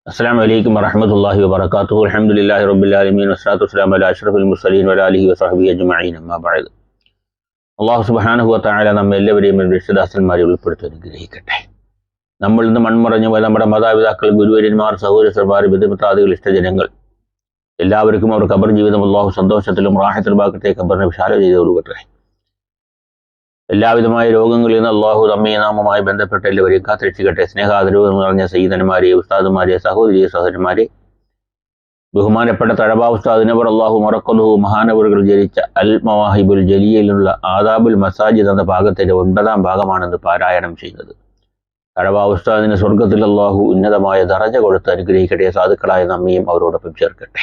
السلام عليكم ورحمة الله وبركاته. الحمد لله رب العالمين والصلاة والسلام على أشرف المرسلين وعلى آله وصحبه أجمعين. أما بعد. അള്ളാഹു സുബ്ഹാനഹു വ തആല നമ്മെ എല്ലാവരെയും രക്ഷിതാക്കന്മാരെ ഉൾപ്പെടുത്തി അനുഗ്രഹിക്കട്ടെ. നമ്മൾ ഇന്ന് മൺമറഞ്ഞു പോയ നമ്മുടെ മാതാപിതാക്കൾ, ഗുരുവര്യന്മാർ, സഹോദരന്മാർ, ബന്ധുമിത്രാദികൾ, ഇഷ്ടജനങ്ങൾ എല്ലാവർക്കും അവർ ഖബർ ജീവിതം അള്ളാഹു സന്തോഷത്തിലും റാഹത്തിലും ആക്കട്ടെ. ഖബറിനെ വിശാല ചെയ്ത് കൊടുക്കട്ടെ. എല്ലാവിധമായ രോഗങ്ങളിൽ നിന്ന് അള്ളാഹു നമ്മെ നാമുമായി ബന്ധപ്പെട്ട എല്ലാവരെയും കാത്തിരക്ഷിക്കട്ടെ. സ്നേഹാദരവ് നിറഞ്ഞ സയ്യിദന്മാരെ, ഉസ്താദുമാരെ, സഹോദരന്മാരെ, ബഹുമാനപ്പെട്ട തഴബ ഉസ്താദിനവർ അള്ളാഹു മറക്കലുഹു മഹാനവറുകൾ ജനിച്ച അൽ മവാഹിബുൽ ജലിയയിലുള്ള ആദാബുൽ മസാജിദ് എന്ന ഭാഗത്തിന്റെ 9-ാം ഭാഗമാണെന്ന് പാരായണം ചെയ്യുന്നത്. തഴബ ഉസ്താദിന് സ്വർഗത്തിൽ അള്ളാഹു ഉന്നതമായ ദറജ കൊടുത്ത് അനുഗ്രഹിക്കട്ടെ. സാധുക്കളായ നമ്മയും അവരോടൊപ്പം ചേർക്കട്ടെ.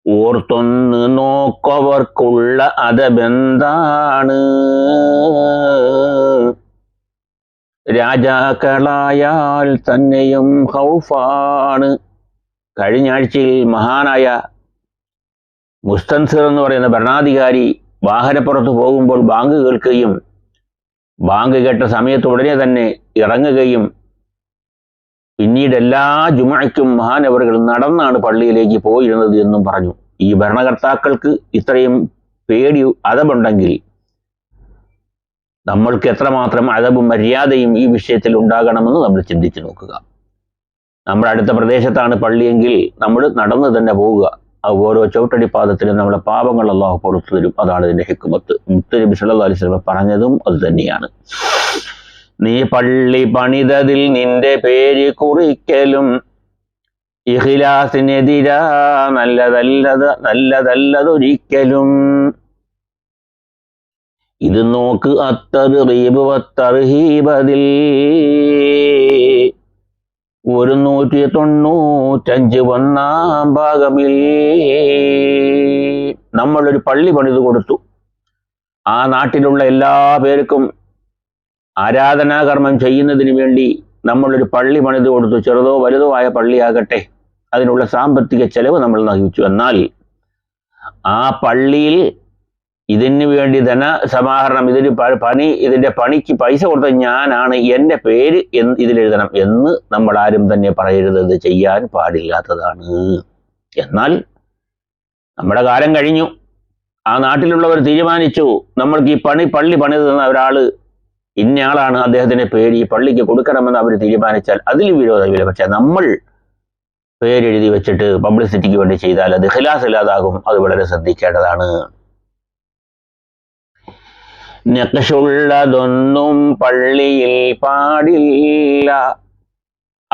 ഓർത്തൊന്ന് നോക്കവർക്കുള്ള അദബെന്താണ്, രാജാക്കളായാൽ തന്നെയും ഖൗഫാണ്. കഴിഞ്ഞ ആഴ്ചയിൽ മഹാനായ മുസ്തൻസിർ എന്ന് പറയുന്ന ഭരണാധികാരി വാഹനപ്പുറത്ത് പോകുമ്പോൾ ബാങ്ക് കേൾക്കുകയും ബാങ്ക് കേട്ട സമയത്ത് ഉടനെ തന്നെ ഇറങ്ങുകയും പിന്നീട് എല്ലാ ജുമുഅയ്ക്കും മഹാനവറുകൾ നടന്നാണ് പള്ളിയിലേക്ക് പോയിരുന്നത് എന്നും പറഞ്ഞു. ഈ ഭരണകർത്താക്കൾക്ക് ഇത്രയും പേടി അദബുണ്ടെങ്കിൽ നമ്മൾക്ക് എത്രമാത്രം അദബും മര്യാദയും ഈ വിഷയത്തിൽ ഉണ്ടാകണമെന്ന് നമ്മൾ ചിന്തിച്ചു നോക്കുക. നമ്മുടെ അടുത്ത പ്രദേശത്താണ് പള്ളിയെങ്കിൽ നമ്മൾ നടന്നു തന്നെ പോവുക. ഓരോ ചവിട്ടടിപ്പാദത്തിലും നമ്മളെ പാപങ്ങൾ അല്ലാഹു പുറത്തു തരും. അതാണ് ഇതിന്റെ ഹിക്മത്ത്. മുത്തുനബി സല്ലല്ലാഹു അലൈഹി വസല്ലം പറഞ്ഞതും അത് തന്നെയാണ്. നീ പള്ളി പണിതതിൽ നിന്റെ പേര് കുറിക്കലും ഇഖ്ലാസിനെതിരാ നല്ലതല്ലതൊരിക്കലും. ഇത് നോക്ക് അത്തർഗീബ് വത്തർഹീബതിൽ 195 1-ാം ഭാഗമിൽ നമ്മളൊരു പള്ളി പണിത് കൊടുത്തു. ആ നാട്ടിലുള്ള എല്ലാ പേർക്കും ആരാധനാകർമ്മം ചെയ്യുന്നതിന് വേണ്ടി നമ്മളൊരു പള്ളി പണിത് കൊടുത്തു. ചെറുതോ വലുതോ ആയ പള്ളിയാകട്ടെ, അതിനുള്ള സാമ്പത്തിക ചെലവ് നമ്മൾ നൽകിച്ചു. എന്നാൽ ആ പള്ളിയിൽ ഇതിനു വേണ്ടി ധനസമാഹരണം, ഇതിന്റെ പണിക്ക് പൈസ കൊടുത്ത ഞാനാണ്, എൻ്റെ പേര് ഇതിലെഴുതണം എന്ന് നമ്മൾ ആരും തന്നെ പറയരുത്. ഇത് ചെയ്യാൻ പാടില്ലാത്തതാണ്. എന്നാൽ നമ്മുടെ കാലം കഴിഞ്ഞു. ആ നാട്ടിലുള്ളവർ തീരുമാനിച്ചു, നമ്മൾക്ക് ഈ പള്ളി പണിത് തന്ന ഒരാള് ഇന്നയാളാണ്, അദ്ദേഹത്തിന്റെ പേര് ഈ പള്ളിക്ക് കൊടുക്കണമെന്ന് അവർ തീരുമാനിച്ചാൽ അതിൽ വിരോധമില്ല. പക്ഷെ നമ്മൾ പേരെഴുതി വെച്ചിട്ട് പബ്ലിസിറ്റിക്ക് വേണ്ടി ചെയ്താൽ അത് ഖിലാസ് ഇല്ലാതാകും. അത് വളരെ ശ്രദ്ധിക്കേണ്ടതാണ്. നഖ്ഷുള്ളതൊന്നും പള്ളിയിൽ പാടില്ല,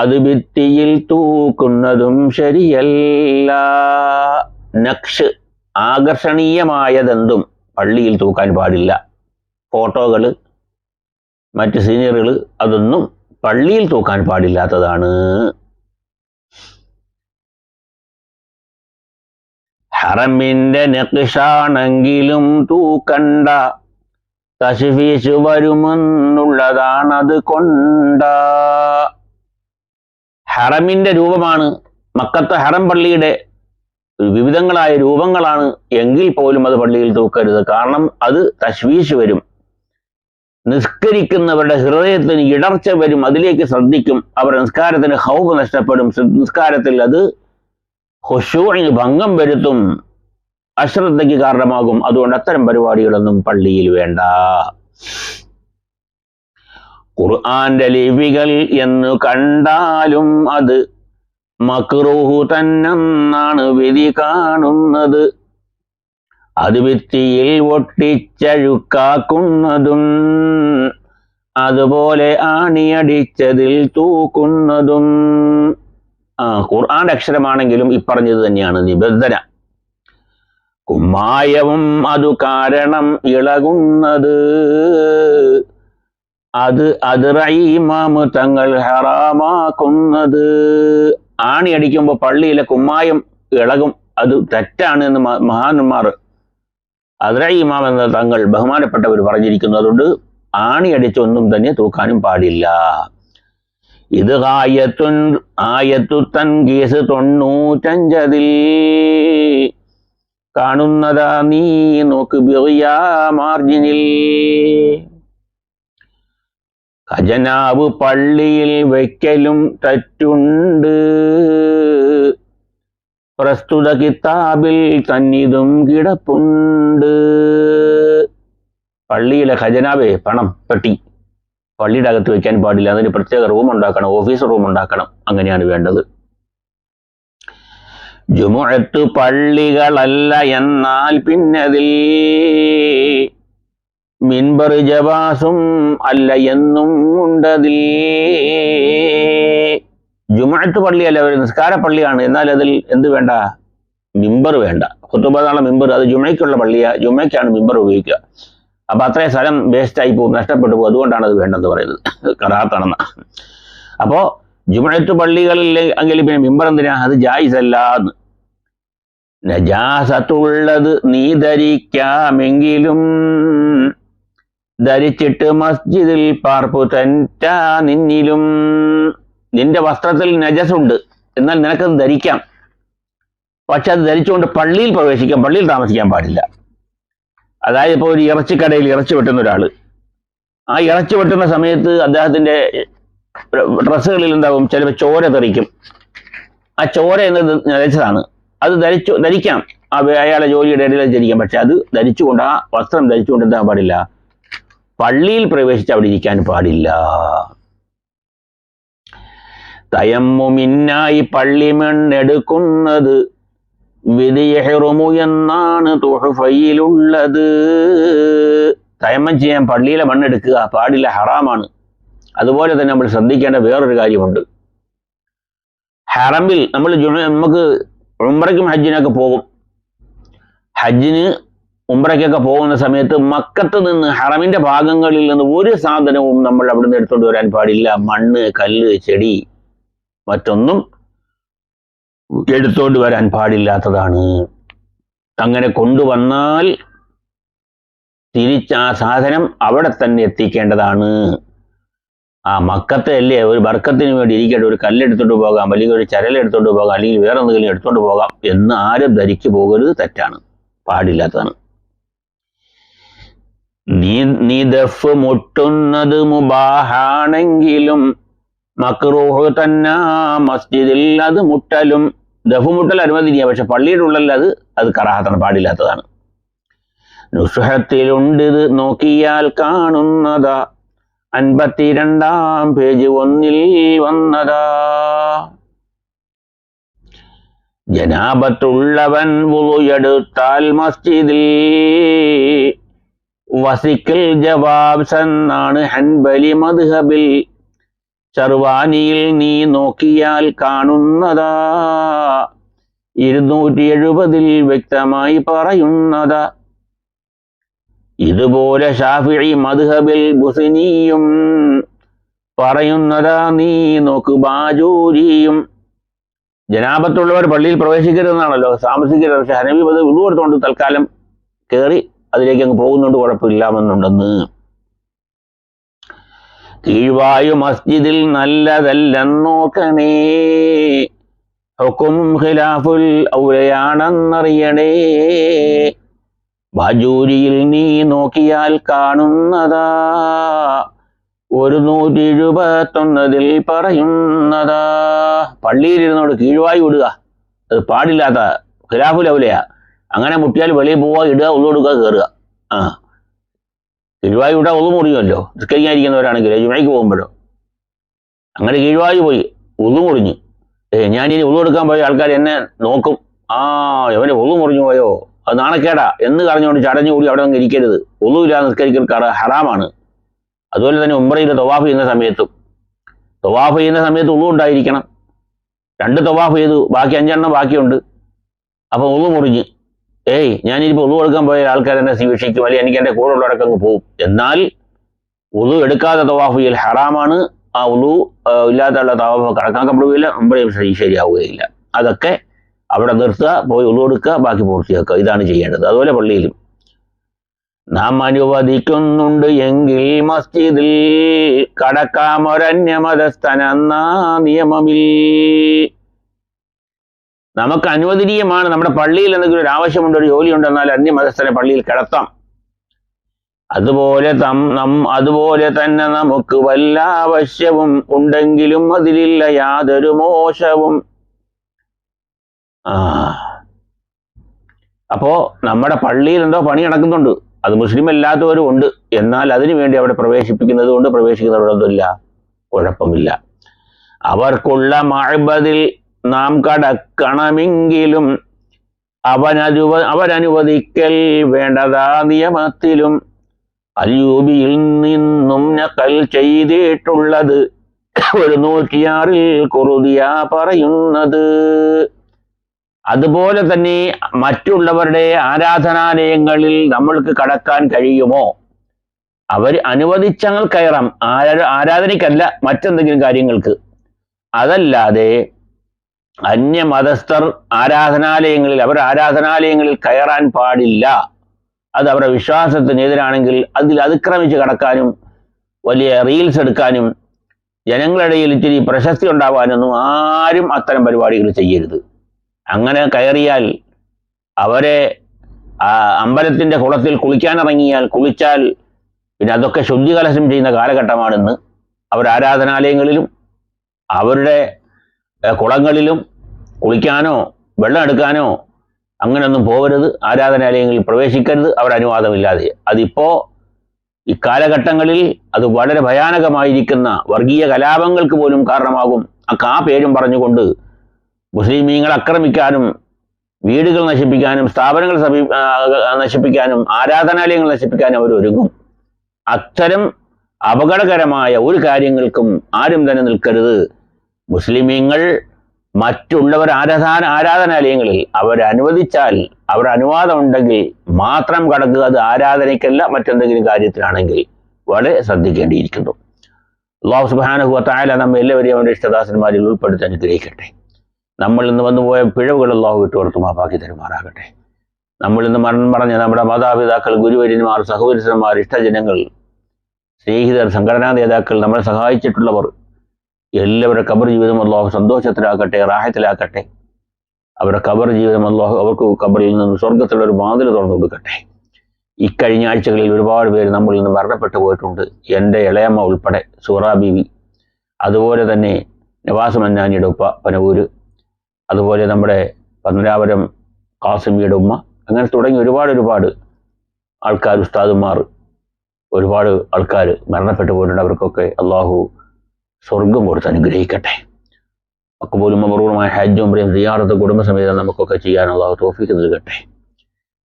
അത് ഭിത്തിയിൽ തൂക്കുന്നതും ശരിയല്ല. നഖ്ഷ് ആകർഷണീയമായതെന്തും പള്ളിയിൽ തൂക്കാൻ പാടില്ല. ഫോട്ടോകള്, മറ്റ് സീനിയറുകൾ, അതൊന്നും പള്ളിയിൽ തൂക്കാൻ പാടില്ലാത്തതാണ്. ഹറമിന്റെ നഖ്ഷാണെങ്കിലും തൂക്കണ്ട, തശ്വീശ് വരുമെന്നുള്ളതാണത് കൊണ്ട. ഹറമിന്റെ രൂപമാണ്, മക്കത്തെ ഹറം പള്ളിയുടെ വിവിധങ്ങളായ രൂപങ്ങളാണ് എങ്കിൽ പോലും അത് പള്ളിയിൽ തൂക്കരുത്. കാരണം അത് തശ്വീശ് വരും. നിസ്കരിക്കുന്നവരുടെ ഹൃദയത്തിന് ഇടർച്ച വരും, അതിലേക്ക് ശ്രദ്ധിക്കും. അവർ നിസ്കാരത്തിന് ഖൗഫ് നഷ്ടപ്പെടും. നിസ്കാരത്തിൽ അത് ഖുശൂഇന് ഭംഗം വരുത്തും, അശ്രദ്ധയ്ക്ക് കാരണമാകും. അതുകൊണ്ട് അത്തരം പരിപാടികളൊന്നും പള്ളിയിൽ വേണ്ട. ഖുർആന്റെ ലിപികൾ എന്ന് കണ്ടാലും അത് മക്റൂഹ് തന്നെന്നാണ് വിധി കാണുന്നത്. അത് ഭിത്തിയിൽ ഒട്ടിച്ചഴുക്കാക്കുന്നതും അതുപോലെ ആണിയടിച്ചതിൽ തൂക്കുന്നതും. ഖുർആന്റെ അക്ഷരമാണെങ്കിലും ഇപ്പറഞ്ഞത് തന്നെയാണ് നിബന്ധന. കുമ്മായവും അതു കാരണം ഇളകുന്നത്, അത് ഇമാമ് തങ്ങൾ ഹറാമാക്കുന്നത്. ആണി അടിക്കുമ്പോൾ പള്ളിയിലെ കുമ്മായം ഇളകും, അത് തെറ്റാണ് എന്ന് മഹാന്മാർ ഇമാം എന്ന തങ്ങൾ ബഹുമാനപ്പെട്ടവർ പറഞ്ഞിരിക്കുന്നതുകൊണ്ട് ആണി അടിച്ചൊന്നും തന്നെ തൂക്കാനും പാടില്ല. ഇത് ആയത്തു തൻകീസ് 95 കാണുന്നതാ നീ നോക്ക് ബിറിയാ മാർജിനിൽ. ഖജനാവ് പള്ളിയിൽ വയ്ക്കലും തെറ്റുണ്ട്, പ്രസ്തുത കിതാബിൽ തന്നിതും കിടപ്പുണ്ട്. പള്ളിയിലെ ഖജനാവേ, പണം പെട്ടി പള്ളിയുടെ അകത്ത് വെക്കാൻ പാടില്ല. അതിന് പ്രത്യേക റൂം ഉണ്ടാക്കണം, ഓഫീസ് റൂം ഉണ്ടാക്കണം. അങ്ങനെയാണ് വേണ്ടത്. ജുമുഅത്ത് പള്ളികളല്ല എന്നാൽ പിന്നതിൽ മിൻബർ ജവാസും അല്ല എന്നും ഉണ്ടതിൽ. ജുമുഅത്ത് പള്ളിയല്ല, ഒരു നിസ്കാര പള്ളിയാണ്. എന്നാൽ അതിൽ എന്ത് വേണ്ട? മിമ്പർ വേണ്ട. ഖുതുബയുള്ള മിമ്പർ, അത് ജുമയ്ക്കുള്ള പള്ളിയാ, ജുമയ്ക്കാണ് മിമ്പർ ഉപയോഗിക്കുക. അപ്പൊ അത്രയും സ്ഥലം വേസ്റ്റായി പോകും, നഷ്ടപ്പെട്ടു പോകും. അതുകൊണ്ടാണ് അത് വേണ്ടെന്ന് പറയുന്നത്, കറാത്താണെന്ന്. അപ്പോ ജുമുഅത്ത് പള്ളികളിൽ എങ്കിൽ പിന്നെ മിമ്പർ എന്തിനാ? അത് ജായിസല്ല എന്ന്. നജാസത്തുള്ളത് നീ ധരിക്കാമെങ്കിലും ധരിച്ചിട്ട് മസ്ജിദിൽ പാർപ്പു തെറ്റാ നിന്നിലും. നിന്റെ വസ്ത്രത്തിൽ നജസുണ്ട്, എന്നാൽ നിനക്കത് ധരിക്കാം. പക്ഷെ അത് ധരിച്ചുകൊണ്ട് പള്ളിയിൽ പ്രവേശിക്കാം, പള്ളിയിൽ താമസിക്കാൻ പാടില്ല. അതായത് ഇപ്പോൾ ഒരു ഇറച്ചിക്കടയിൽ ഇറച്ചി വെട്ടുന്ന ഒരാൾ, ആ ഇറച്ചി വെട്ടുന്ന സമയത്ത് അദ്ദേഹത്തിന്റെ ഡ്രസ്സുകളിൽ എന്താവും? ചിലപ്പോൾ ചോര തെറിക്കും. ആ ചോര എന്നത് നജസാണ്. അത് ധരിക്കാം, അയാളെ ജോലിയുടെ ഇടയിൽ ധരിക്കാം. പക്ഷെ അത് ധരിച്ചുകൊണ്ട്, ആ വസ്ത്രം ധരിച്ചുകൊണ്ട് എന്താ പാടില്ല? പള്ളിയിൽ പ്രവേശിച്ച് അവിടെ ഇരിക്കാൻ പാടില്ല. തയമ്മുമിന്നായി പള്ളി മണ്ണെടുക്കുന്നത് വിധിയഹ്റുമു എന്നാണ് തുഹഫയിലുള്ളത്. തയമ്മം ചെയ്യാൻ പള്ളിയിലെ മണ്ണെടുക്കുക പാടില്ല, ഹറാമാണ്. അതുപോലെ തന്നെ നമ്മൾ ശ്രദ്ധിക്കേണ്ട വേറൊരു കാര്യമുണ്ട്. ഹറമിൽ നമുക്ക് ഉംറയ്ക്കും ഹജ്ജിനൊക്കെ പോകും. ഹജ്ജിന് ഉംറയ്ക്കൊക്കെ പോകുന്ന സമയത്ത് മക്കത്ത് നിന്ന്, ഹറമിന്റെ ഭാഗങ്ങളിൽ നിന്ന് ഒരു സാധനവും നമ്മൾ അവിടുന്ന് എടുത്തുകൊണ്ട് വരാൻ പാടില്ല. മണ്ണ്, കല്ല്, ചെടി, മറ്റൊന്നും എടുത്തോണ്ട് വരാൻ പാടില്ലാത്തതാണ്. അങ്ങനെ കൊണ്ടുവന്നാൽ തിരിച്ച് ആ സാധനം അവിടെ തന്നെ എത്തിക്കേണ്ടതാണ്. ആ മക്കത്തെ അല്ലേ, ഒരു ബർക്കത്തിന് വേണ്ടി ഇരിക്കട്ടെ, ഒരു കല്ലെടുത്തോണ്ട് പോകാം, അല്ലെങ്കിൽ ഒരു ചരലെടുത്തോണ്ട് പോകാം, അല്ലെങ്കിൽ വേറെ എന്തെങ്കിലും എടുത്തോണ്ട് പോകാം എന്ന് ആരും ധരിച്ചു പോകരുത്. തെറ്റാണ്, പാടില്ലാത്തതാണ്. നീ ദഫ് മുട്ടുന്നത് മുബാഹാണെങ്കിലും മക്റൂഹ് തന്നെ മസ്ജിദിൽ അത് മുട്ടലും. ദഫ് മുട്ടൽ അനുമതിനിയ, പക്ഷെ പള്ളിയുടെ ഉള്ളിൽ അത് കറാഹത്താണ്, പാടില്ലാത്തതാണ്. നുസ്ഹത്തിലുണ്ട് ഇത് നോക്കിയാൽ കാണുന്നതാ, 52 പേജ് 1 വന്നതാ. ജനാബത്തുള്ളവൻ വുളുയെടുത്താൽ മസ്ജിദിൽ വസിക്കൽ ജവാബ് എന്നാണ് ഹൻബലി മദ്ഹബിൽ. ശർവാനിയിൽ നീ നോക്കിയാൽ കാണുന്നതാ, 270 വ്യക്തമായി പറയുന്നതാ. ഇതുപോലെ ഷാഫിഈ മദ്ഹബിൽ ബുസ്നിയും പറയുന്നതാ, നീ നോക്ക് ബാജൂരിയും. ജനാബത്തുള്ളവർ പള്ളിയിൽ പ്രവേശിക്കരുതെന്നാണല്ലോ, താമസിക്കരുത്. പക്ഷെ ഹനഫി അത് ഉളു കൊടുത്തുകൊണ്ട് തൽക്കാലം കയറി അതിലേക്ക് അങ്ങ് പോകുന്നുണ്ട്, കുഴപ്പമില്ലാമെന്നുണ്ടെന്ന്. കീഴ്വായു മസ്ജിദിൽ നല്ലതല്ലെന്ന് നോക്കണേ, ഹുക്കും ഖിലാഫുൽ ഔലയാണെന്നറിയണേ. ബാജൂരിയിൽ നീ നോക്കിയാൽ കാണുന്നതാ, 171 പറയുന്നതാ. പള്ളിയിൽ ഇരുന്നോട് കീഴ്വായു ഇടുക, അത് പാടില്ലാത്ത ഖിലാഫുൽ ഔലയാ. അങ്ങനെ മുട്ടിയാൽ വെളിയിൽ പോവുക, ഇടുക, ഉള്ളു കൊടുക്കുക, കയറുക. കീഴ്വായു ഇട്ടാൽ ഉളു മുറിയുമല്ലോ, നിസ്കരിക്കാതിരിക്കുന്നവരാണെങ്കിൽ ജുമയ്ക്ക് പോകുമ്പോഴോ. അങ്ങനെ കീഴ്വായു പോയി, ഉളു മുറിഞ്ഞു. ഞാനിനി ഉളു എടുക്കാൻ പോയ ആൾക്കാർ എന്നെ നോക്കും, ഇവന്റെ ഉളു മുറിഞ്ഞു പോയോ, അത് നാണക്കേടാ എന്ന് പറഞ്ഞുകൊണ്ട് ചടഞ്ഞുകൂടി അവിടെ അങ്ങ് ഇരിക്കരുത്. ഉളുവില്ലാതെ നിസ്കരിക്കൽ ഹറാമാണ്. അതുപോലെ തന്നെ ഉംറയിൽ തവാഫ് ചെയ്യുന്ന സമയത്ത് ഉളു ഉണ്ടായിരിക്കണം. 2 തവാഫ് ചെയ്തു, ബാക്കി 5 ബാക്കിയുണ്ട്. അപ്പൊ ഉളു മുറിഞ്ഞ് ഞാനിപ്പോൾ ഉളു എടുക്കാൻ പോയ ആൾക്കാർ എന്നെ വീക്ഷിക്കും, അല്ലെങ്കിൽ എനിക്ക് എൻ്റെ കൂടെ ഉള്ളവരൊക്കെ അങ്ങ് പോകും. എന്നാൽ ഉളു എടുക്കാതെ തവാഫ് ചെയ്യൽ ഹറാമാണ്. ആ ഉളു ഇല്ലാത്തുള്ള തവാഫ് കണക്കാക്കപ്പെടുകയില്ല, ഉംറയും ശരിയാവുകയില്ല. അതൊക്കെ അവിടെ നിർത്തുക, പോയി ഉളു എടുക്കുക, ബാക്കി പൂർത്തിയാക്കുക. ഇതാണ് ചെയ്യേണ്ടത്. അതുപോലെ പള്ളിയിലും നാം അനുവദിക്കുന്നുണ്ട് എങ്കിൽ മസ്ജിദിൽ കടക്കാം ഒരന്യമതസ്ഥനെന്ന നിയമമിൽ. നമുക്ക് അനുവദനീയമാണ്, നമ്മുടെ പള്ളിയിൽ എന്തെങ്കിലും ഒരു ആവശ്യമുണ്ട്, ഒരു ജോലിയുണ്ടെന്നാൽ അന്യമതസ്ഥനെ പള്ളിയിൽ കിടത്താം. അതുപോലെ തന്നെ നമുക്ക് വല്ല ആവശ്യവും ഉണ്ടെങ്കിലും അതിലില്ല യാതൊരു മോശവും. അപ്പോ നമ്മുടെ പള്ളിയിൽ എന്തോ പണി നടക്കുന്നുണ്ട്, അത് മുസ്ലിം അല്ലാത്തവരും ഉണ്ട്. എന്നാൽ അതിനു വേണ്ടി അവിടെ പ്രവേശിപ്പിക്കുന്നത് കൊണ്ട് പ്രവേശിക്കുന്നവരൊന്നുമില്ല, കുഴപ്പമില്ല. അവർക്കുള്ള മഅബദിൽ നാം കടക്കണമെങ്കിലും അവരനുവദിക്കൽ വേണ്ടതാ നിയമത്തിലും അയ്യൂബിയിൽ നിന്നും നഖൽ ചെയ്തിട്ടുള്ളത് 106 ഖുർദിയാ പറയുന്നത്. അതുപോലെ തന്നെ മറ്റുള്ളവരുടെ ആരാധനാലയങ്ങളിൽ നമ്മൾക്ക് കടക്കാൻ കഴിയുമോ? അവർ അനുവദിച്ചങ്ങൾ കയറാം, ആരാധനയ്ക്കല്ല, മറ്റെന്തെങ്കിലും കാര്യങ്ങൾക്ക്. അതല്ലാതെ അന്യമതസ്ഥർ അവർ ആരാധനാലയങ്ങളിൽ കയറാൻ പാടില്ല. അത് അവരുടെ വിശ്വാസത്തിനെതിരാണെങ്കിൽ അതിൽ അതിക്രമിച്ച് കടക്കാനും വലിയ റീൽസ് എടുക്കാനും ജനങ്ങളിടയിൽ ഇത്തിരി പ്രശസ്തി ഉണ്ടാവാനൊന്നും ആരും അത്തരം പരിപാടികൾ ചെയ്യരുത്. അങ്ങനെ കയറിയാൽ അവരെ അമ്പലത്തിൻ്റെ കുളത്തിൽ കുളിച്ചാൽ പിന്നെ അതൊക്കെ ശുദ്ധികലശം ചെയ്യുന്ന കാലഘട്ടമാണെന്ന്. അവർ ആരാധനാലയങ്ങളിലും അവരുടെ കുളങ്ങളിലും കുളിക്കാനോ വെള്ളം എടുക്കാനോ അങ്ങനെയൊന്നും പോകരുത്, ആരാധനാലയങ്ങളിൽ പ്രവേശിക്കരുത് അവർ അനുവാദമില്ലാതെ. അതിപ്പോൾ ഇക്കാലഘട്ടങ്ങളിൽ അത് വളരെ ഭയാനകമായിരിക്കുന്ന വർഗീയ കലാപങ്ങൾക്ക് പോലും കാരണമാകും. ആ പേരും പറഞ്ഞുകൊണ്ട് മുസ്ലിമീങ്ങൾ ആക്രമിക്കാനും വീടുകൾ നശിപ്പിക്കാനും സ്ഥാപനങ്ങൾ നശിപ്പിക്കാനും ആരാധനാലയങ്ങൾ നശിപ്പിക്കാനും അവർ ഒരുങ്ങും. അത്തരം അപകടകരമായ ഒരു കാര്യങ്ങൾക്കും ആരും തന്നെ നിൽക്കരുത്. മുസ്ലിമീങ്ങൾ മറ്റുള്ളവർ ആരാധനാലയങ്ങളിൽ അവരനുവദിച്ചാൽ, അവർ അനുവാദമുണ്ടെങ്കിൽ മാത്രം കടക്കുക. അത് ആരാധനയ്ക്കല്ല, മറ്റെന്തെങ്കിലും കാര്യത്തിലാണെങ്കിൽ വളരെ ശ്രദ്ധിക്കേണ്ടിയിരിക്കുന്നു. അല്ലാഹു സുബ്ഹാനഹു വ തആല നമ്മെ എല്ലാവരെയും അവൻ്റെ ഇഷ്ടദാസന്മാരിൽ ഉൾപ്പെടുത്തി അനുഗ്രഹിക്കട്ടെ. നമ്മൾ ഇന്ന് വന്നുപോയ പിഴവുകൾ അല്ലാഹു വിട്ടുകൊടുത്ത് മാപ്പാക്കി തരുമാറാകട്ടെ. നമ്മൾ ഇന്ന് മരണം പറഞ്ഞ നമ്മുടെ മാതാപിതാക്കൾ, ഗുരുവര്യന്മാർ, സഹോദരന്മാർ, ഇഷ്ടജനങ്ങൾ, സ്നേഹിതർ, സംഘടനാ നേതാക്കൾ, നമ്മളെ സഹായിച്ചിട്ടുള്ളവർ എല്ലാവരുടെ ഖബർ ജീവിതം അല്ലാഹു സന്തോഷത്തിലാക്കട്ടെ, റാഹത്തിലാക്കട്ടെ. അവരുടെ ഖബർ ജീവിതം അല്ലാഹു അവർക്ക് ഖബറിൽ നിന്ന് സ്വർഗത്തിലുള്ള ഒരു വാതിൽ തുറന്നു കൊടുക്കട്ടെ. ഇക്കഴിഞ്ഞ ആഴ്ചകളിൽ ഒരുപാട് പേര് നമ്മളിൽ നിന്ന് മരണപ്പെട്ടു പോയിട്ടുണ്ട്. എൻ്റെ ഇളയമ്മ ഉൾപ്പെടെ, സൂറ ബീവി, അതുപോലെ തന്നെ നവാസ് മന്നാനിയുടെ ഉപ്പ പനവൂര്, അതുപോലെ നമ്മുടെ പത്മനാഭപുരം കാസിമിയുടെ ഉമ്മ, അങ്ങനെ തുടങ്ങി ഒരുപാട് ആൾക്കാർ, ഉസ്താദുമാർ, ഒരുപാട് ആൾക്കാർ മരണപ്പെട്ടു പോയിട്ടുണ്ട്. അവർക്കൊക്കെ അല്ലാഹു സ്വർഗം കൊടുത്ത് അനുഗ്രഹിക്കട്ടെ. മഖ്ബൂലും മബ്റൂറുമായ ഹജ്ജും ഉംറയും സിയാറത്ത് കുടുംബസമേതം നമുക്കൊക്കെ ചെയ്യാൻ അല്ലാഹു തൗഫീഖ് നൽകട്ടെ.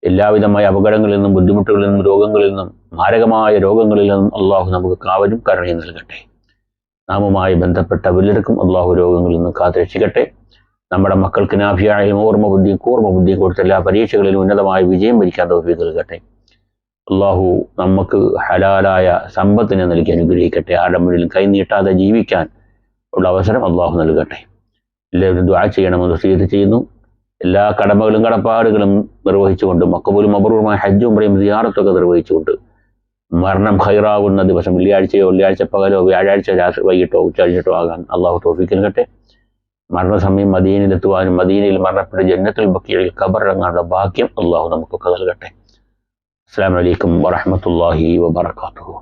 എല്ലാവിധമായ അപകടങ്ങളിൽ നിന്നും ബുദ്ധിമുട്ടുകളിൽ നിന്നും രോഗങ്ങളിൽ നിന്നും മാരകമായ രോഗങ്ങളിൽ നിന്നും അല്ലാഹു നമുക്ക് കാവലും കരുണയും നൽകട്ടെ. നാമുമായി ബന്ധപ്പെട്ട വല്ലവർക്കും അല്ലാഹു രോഗങ്ങളിൽ നിന്നും കാത്തുരക്ഷിക്കട്ടെ. നമ്മുടെ മക്കൾക്ക് നാഫിയായ ഓർമ്മ ബുദ്ധിയും കൊടുത്ത എല്ലാ പരീക്ഷകളിലും ഉന്നതമായ വിജയം വരിക്കാൻ തൗഫീഖ് നൽകട്ടെ. അല്ലാഹു നമുക്ക് ഹലാലായ സമ്പത്തിനെ നൽകി അനുഗ്രഹിക്കട്ടെ. ആരുടെ മുന്നിലും കൈനീട്ടാതെ ജീവിക്കാൻ ഉള്ള അവസരം അല്ലാഹു നൽകട്ടെ. എല്ലാവരും ദുആ ചെയ്യണമെന്ന് വസിയത്ത് ചെയ്യുന്നു. എല്ലാ കടമകളും കടപ്പാടുകളും നിർവഹിച്ചുകൊണ്ട് മഖ്ബൂലും മബ്റൂറുമായ ഹജ്ജും ഉംറയും സിയാറത്തൊക്കെ നിർവഹിച്ചുകൊണ്ട് മരണം ഖൈറാകുന്ന ദിവസം വെള്ളിയാഴ്ച പകലോ വ്യാഴാഴ്ച രാത്രി വൈകിട്ടോ ഉച്ചകഴിഞ്ഞിട്ടോ ആകാൻ അല്ലാഹു തൗഫീഖ് നൽകട്ടെ. മരണസമയം മദീനയിലെത്തുവാനും മദീനയിൽ മരണപ്പെട്ട് ജന്നത്തുൽ ബഖീയിൽ ഖബറിറങ്ങാനുള്ള ഭാഗ്യം അല്ലാഹു നമുക്കൊക്കെ നൽകട്ടെ. അസ്സലാമു അലൈക്കും വറഹ്മത്തുള്ളാഹി വബറകാതുഹു.